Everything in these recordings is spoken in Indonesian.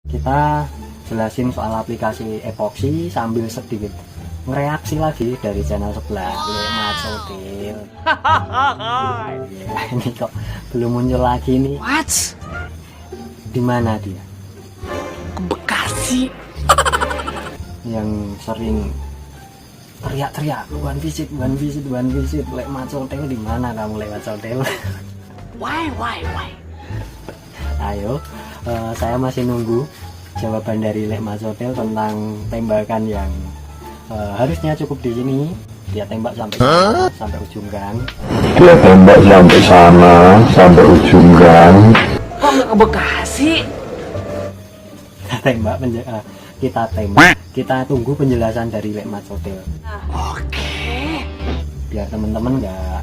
Kita jelasin soal aplikasi epoxy sambil sedikit ngereaksi lagi dari channel sebelah, Lemat Sodil. Ya, ini kok belum muncul lagi nih. What? Di mana dia? Ke Bekasi. Yang sering teriak-teriak, one visit, Lemat Sodil. Di mana kamu, Lemat Sodil? Why? Ayo, saya masih nunggu jawaban dari Lemat Sodil tentang tembakan yang harusnya cukup di sini. Dia tembak sampai sana, sampai ujung gang. Dia tembak sampai sana, sampai ujung gang. Kok nggak ke Bekasi? Kita tembak. Kita tunggu penjelasan dari Lemat Sodil. Oke. Biar teman-teman nggak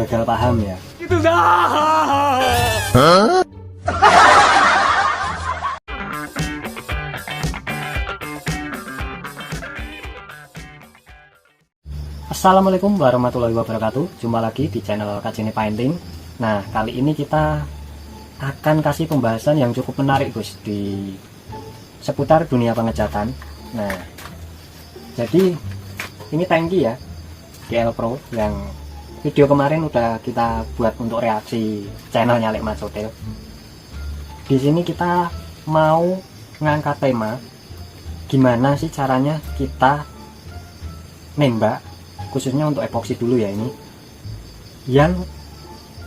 gagal paham ya. Itu dah. Assalamualaikum warahmatullahi wabarakatuh. Jumpa lagi di channel Kajene Painting. Nah, kali ini kita akan kasih pembahasan yang cukup menarik, Gus, di seputar dunia pengecatan. Nah, jadi ini tangki ya, GL Pro yang video kemarin udah kita buat untuk reaksi channelnya Lemat Sodil. Di sini kita mau ngangkat tema gimana sih caranya kita nembak, khususnya untuk epoksi dulu ya, ini yang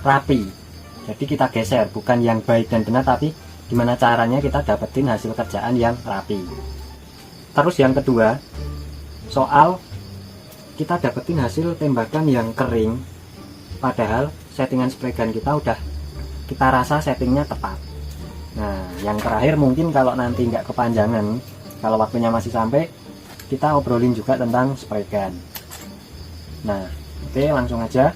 rapi. Jadi kita geser, bukan yang baik dan benar, tapi gimana caranya kita dapetin hasil kerjaan yang rapi. Terus yang kedua, soal kita dapetin hasil tembakan yang kering, padahal settingan spray gun kita udah kita rasa settingnya tepat. Nah, yang terakhir mungkin kalau nanti nggak kepanjangan, kalau waktunya masih sampai, kita obrolin juga tentang spray gun. Nah, oke, langsung aja.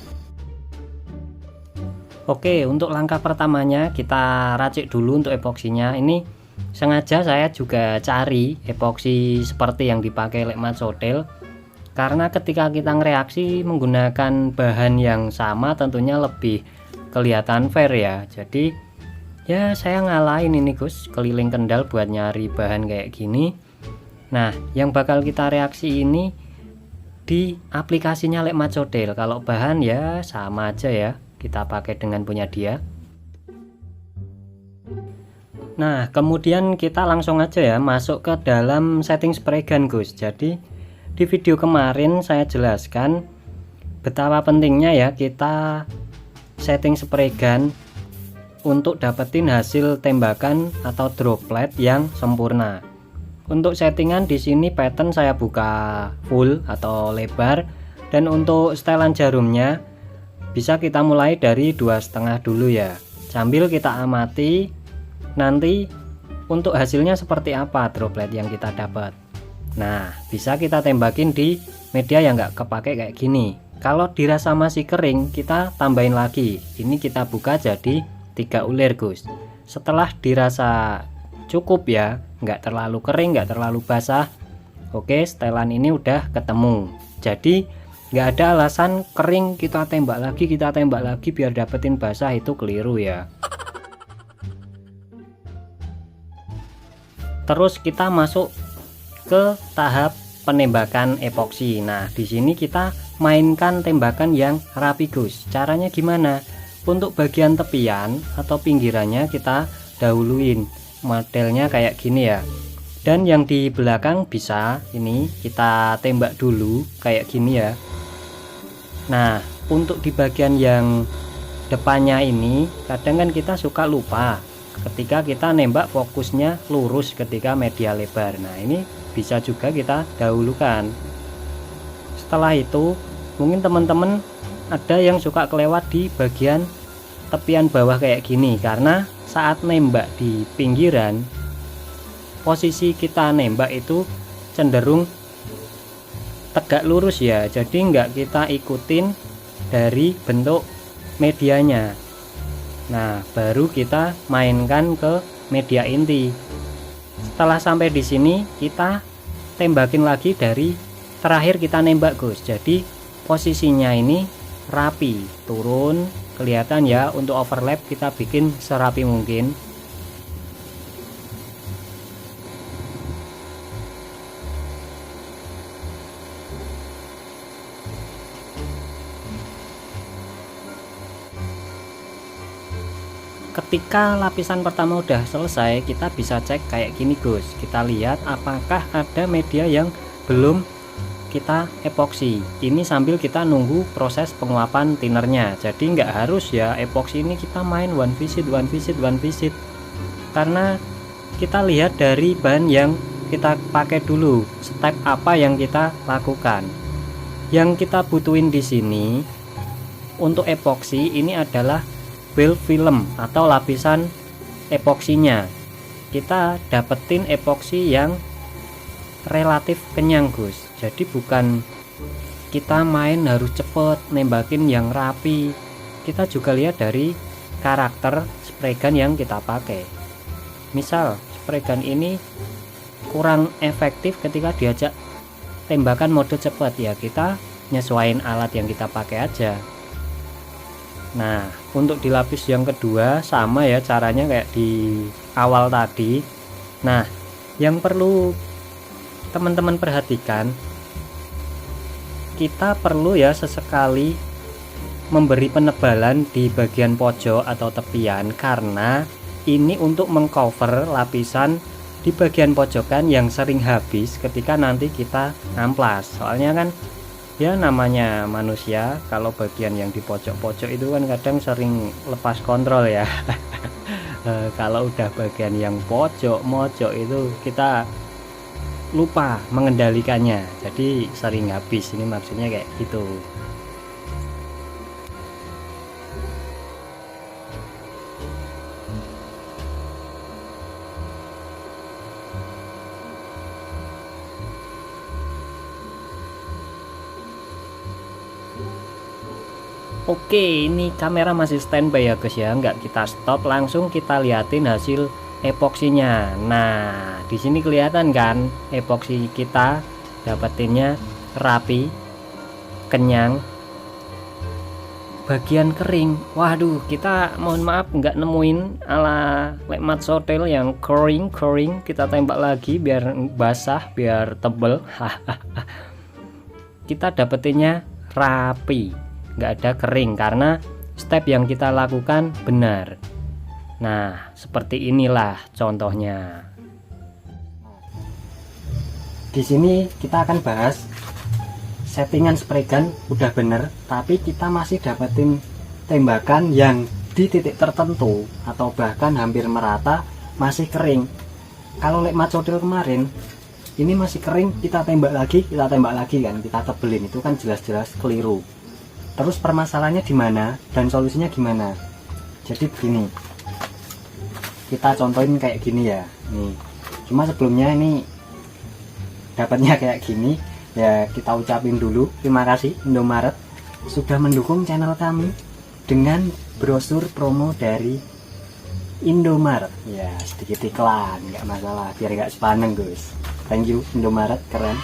Oke, untuk langkah pertamanya kita racik dulu untuk epoksinya. Ini sengaja saya juga cari epoksi seperti yang dipakai Lemat Sodil, karena ketika kita ngereaksi menggunakan bahan yang sama tentunya lebih kelihatan fair ya. Jadi ya saya ngalahin ini, Gus, keliling Kendal buat nyari bahan kayak gini. Nah, yang bakal kita reaksi ini di aplikasinya Lemat Sodil. Kalau bahan ya sama aja ya, kita pakai dengan punya dia. Nah, kemudian kita langsung aja ya masuk ke dalam setting spray gun, Gus. Jadi di video kemarin saya jelaskan betapa pentingnya ya kita setting spray gun untuk dapetin hasil tembakan atau droplet yang sempurna. Untuk settingan di sini pattern saya buka full atau lebar, dan untuk setelan jarumnya bisa kita mulai dari 2,5 dulu ya, sambil kita amati nanti untuk hasilnya seperti apa droplet yang kita dapat. Nah, bisa kita tembakin di media yang nggak kepake kayak gini. Kalau dirasa masih kering, kita tambahin lagi. Ini kita buka jadi 3 ulir, Gus. Setelah dirasa cukup ya, nggak terlalu kering, nggak terlalu basah, oke, setelan ini udah ketemu. Jadi nggak ada alasan kering kita tembak lagi biar dapetin basah, itu keliru ya. Terus kita masuk ke tahap penembakan epoksi. Nah, di sini kita mainkan tembakan yang rapi, Gus. Caranya gimana? Untuk bagian tepian atau pinggirannya kita dahuluin, modelnya kayak gini ya. Dan yang di belakang bisa ini kita tembak dulu kayak gini ya. Nah, untuk di bagian yang depannya ini kadang kan kita suka lupa ketika kita nembak fokusnya lurus ketika media lebar. Nah, ini bisa juga kita dahulukan. Setelah itu mungkin teman-teman ada yang suka kelewat di bagian tepian bawah kayak gini, karena saat nembak di pinggiran posisi kita nembak itu cenderung tegak lurus ya, jadi nggak kita ikutin dari bentuk medianya. Nah, baru kita mainkan ke media inti. Setelah sampai di sini kita tembakin lagi dari terakhir kita nembak, Gus. Jadi posisinya ini rapi, turun, kelihatan ya. Untuk overlap kita bikin serapi mungkin. ketika lapisan pertama udah selesai, kita bisa cek kayak gini Gus. Kita lihat apakah ada media yang belum kita epoksi. Ini sambil kita nunggu proses penguapan thinnernya. Jadi nggak harus ya epoksi ini kita main one visit, karena kita lihat dari bahan yang kita pakai dulu, step apa yang kita lakukan. Yang kita butuhin di sini untuk epoksi ini adalah build film atau lapisan epoksinya. Kita dapetin epoksi yang relatif kenyang Gus. Jadi bukan kita main harus cepet nembakin yang rapi. Kita juga lihat dari karakter spray gun yang kita pakai. Misal spray gun ini kurang efektif ketika diajak tembakan mode cepat, ya kita nyesuaiin alat yang kita pakai aja. Nah, untuk di lapis yang kedua sama ya caranya kayak di awal tadi. Nah, yang perlu teman-teman perhatikan, kita perlu ya sesekali memberi penebalan di bagian pojok atau tepian, karena ini untuk mengcover lapisan di bagian pojokan yang sering habis ketika nanti kita amplas. Soalnya kan ya namanya manusia, kalau bagian yang di pojok-pojok itu kan kadang sering lepas kontrol ya. Kalau udah bagian yang pojok-mojok itu kita lupa mengendalikannya, jadi sering habis. Ini maksudnya kayak gitu. Oke, ini kamera masih standby ya guys ya, nggak kita stop, langsung kita liatin hasil epoksinya. Nah, di sini kelihatan kan epoksi kita dapetinnya rapi, kenyang. Bagian kering, waduh, kita mohon maaf nggak nemuin ala Lekmat Sotel yang kering. Kita tembak lagi biar basah, biar tebel. Kita dapetinnya rapi, nggak ada kering, karena step yang kita lakukan benar. Nah, seperti inilah contohnya. Di sini kita akan bahas settingan spray gun udah bener, tapi kita masih dapetin tembakan yang di titik tertentu atau bahkan hampir merata masih kering. Kalau Lekmat Sotil kemarin ini masih kering, kita tembak lagi kan, kita tebelin, itu kan jelas-jelas keliru. Terus permasalahannya di mana dan solusinya gimana? Jadi begini, kita contohin kayak gini ya. Nih, cuma sebelumnya ini dapatnya kayak gini ya, kita ucapin dulu terima kasih Indomaret sudah mendukung channel kami dengan brosur promo dari Indomaret. Ya sedikit iklan, nggak masalah, biar nggak sepaneng guys. Thank you Indomaret, keren.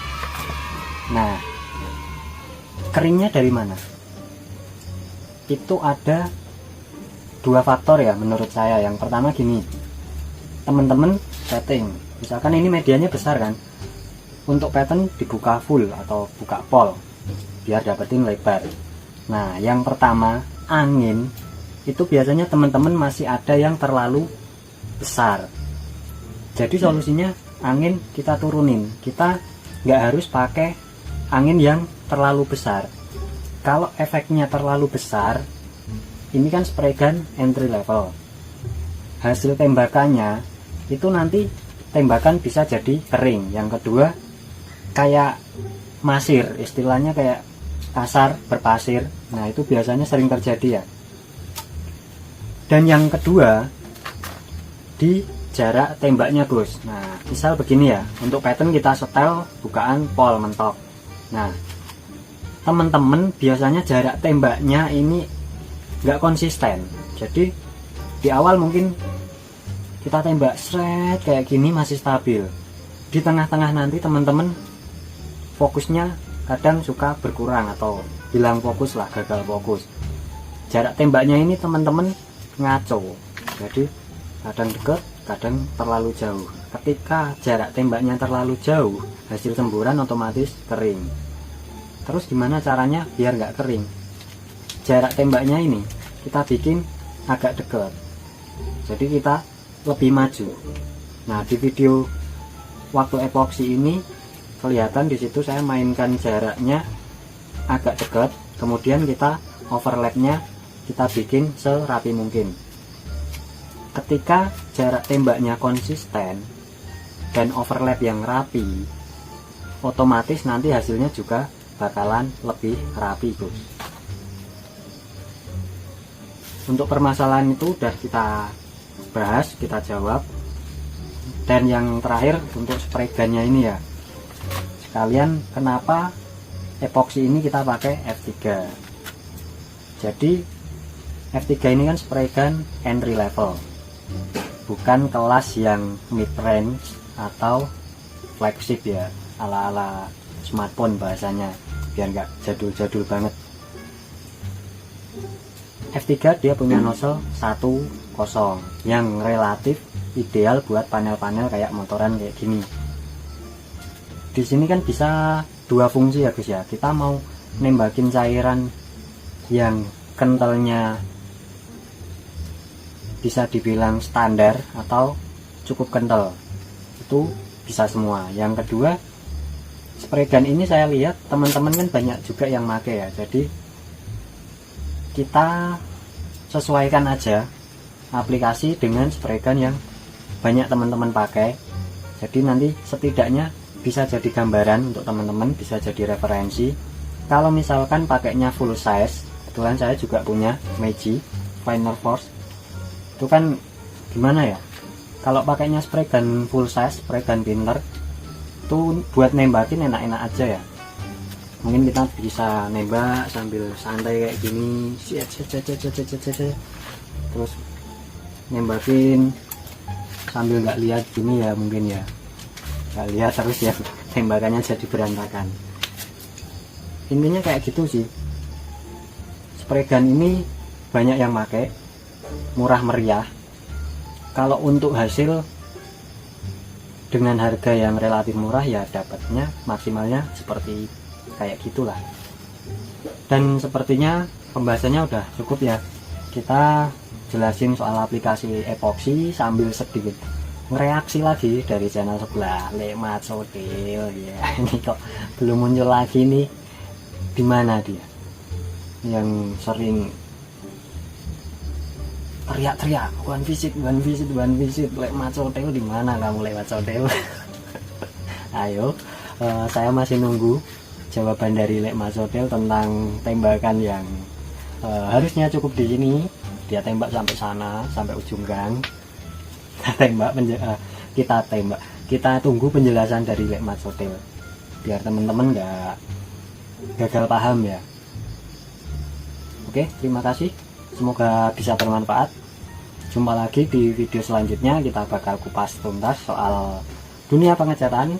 Nah, keringnya dari mana? Itu ada dua faktor ya menurut saya. Yang pertama gini, teman-teman setting, misalkan ini medianya besar kan, untuk pattern dibuka full atau buka pol biar dapetin lebar. Nah, yang pertama angin itu biasanya teman-teman masih ada yang terlalu besar. Jadi solusinya angin kita turunin. Kita nggak harus pakai angin yang terlalu besar. Kalau efeknya terlalu besar, ini kan spray gun entry level, hasil tembakannya itu nanti tembakan bisa jadi kering. Yang kedua kayak masir, istilahnya kayak kasar berpasir. Nah itu biasanya sering terjadi ya. Dan yang kedua di jarak tembaknya Gus. Nah misal begini ya, untuk pattern kita setel bukaan pol mentok. Nah teman-teman biasanya jarak tembaknya ini nggak konsisten. Jadi di awal mungkin kita tembak seret kayak gini masih stabil, di tengah-tengah nanti teman-teman fokusnya kadang suka berkurang atau hilang fokus lah, gagal fokus. Jarak tembaknya ini teman-teman ngaco, jadi kadang dekat, kadang terlalu jauh. Ketika jarak tembaknya terlalu jauh, hasil semburan otomatis kering. Terus gimana caranya biar nggak kering? Jarak tembaknya ini kita bikin agak dekat. jadi kita lebih maju. Nah, di video waktu epoksi ini kelihatan di situ saya mainkan jaraknya agak dekat, kemudian kita overlapnya kita bikin serapi mungkin. Ketika jarak tembaknya konsisten dan overlap yang rapi, otomatis nanti hasilnya juga bakalan lebih rapi, Gus. Untuk permasalahan itu udah kita bahas, kita jawab. Dan yang terakhir untuk spray gunnya ini ya, sekalian kenapa epoksi ini kita pakai F3. Jadi F3 ini kan spray gun entry level, bukan kelas yang mid range atau flagship ya, ala-ala smartphone bahasanya, biar nggak jadul-jadul banget. F3 dia punya nozzle 1.0 yang relatif ideal buat panel-panel kayak motoran kayak gini. Di sini kan bisa dua fungsi ya Gus ya. Kita mau nembakin cairan yang kentalnya bisa dibilang standar atau cukup kental, itu bisa semua. Yang kedua, spray gun ini saya lihat teman-teman kan banyak juga yang make ya, jadi kita sesuaikan aja aplikasi dengan spray gun yang banyak teman-teman pakai. Jadi nanti setidaknya bisa jadi gambaran untuk teman-teman, bisa jadi referensi. Kalau misalkan pakainya full size, kebetulan saya juga punya Meiji Finer Force, itu kan gimana ya, kalau pakainya spray gun full size, spray gun pinter, itu buat nembakin enak-enak aja ya. Mungkin kita bisa nembak sambil santai kayak gini, terus nembakin sambil nggak lihat gini ya, mungkin ya nggak lihat terus ya, tembakannya jadi berantakan. Intinya kayak gitu sih. Spray gun ini banyak yang pakai, murah meriah. Kalau untuk hasil dengan harga yang relatif murah ya dapatnya maksimalnya seperti kayak gitulah. Dan sepertinya pembahasannya udah cukup ya. Kita jelasin soal aplikasi epoksi sambil sedikit ngereaksi lagi dari channel sebelah, Lekmat Sotil ya. Ini kok belum muncul lagi nih, di mana dia yang sering teriak-teriak one visit Lekmat Sotil, di mana kamu Lekmat Sotil? Ayo, saya masih nunggu jawaban dari Lekmat Sotil tentang tembakan yang harusnya cukup di sini. Dia tembak sampai sana, sampai ujung gang. Kita tunggu penjelasan dari Lekmat Sotil biar teman-teman nggak gagal paham ya. Oke, terima kasih, semoga bisa bermanfaat. Jumpa lagi di video selanjutnya, kita bakal kupas tuntas soal dunia pengecatan.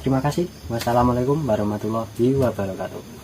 Terima kasih, wassalamualaikum warahmatullahi wabarakatuh.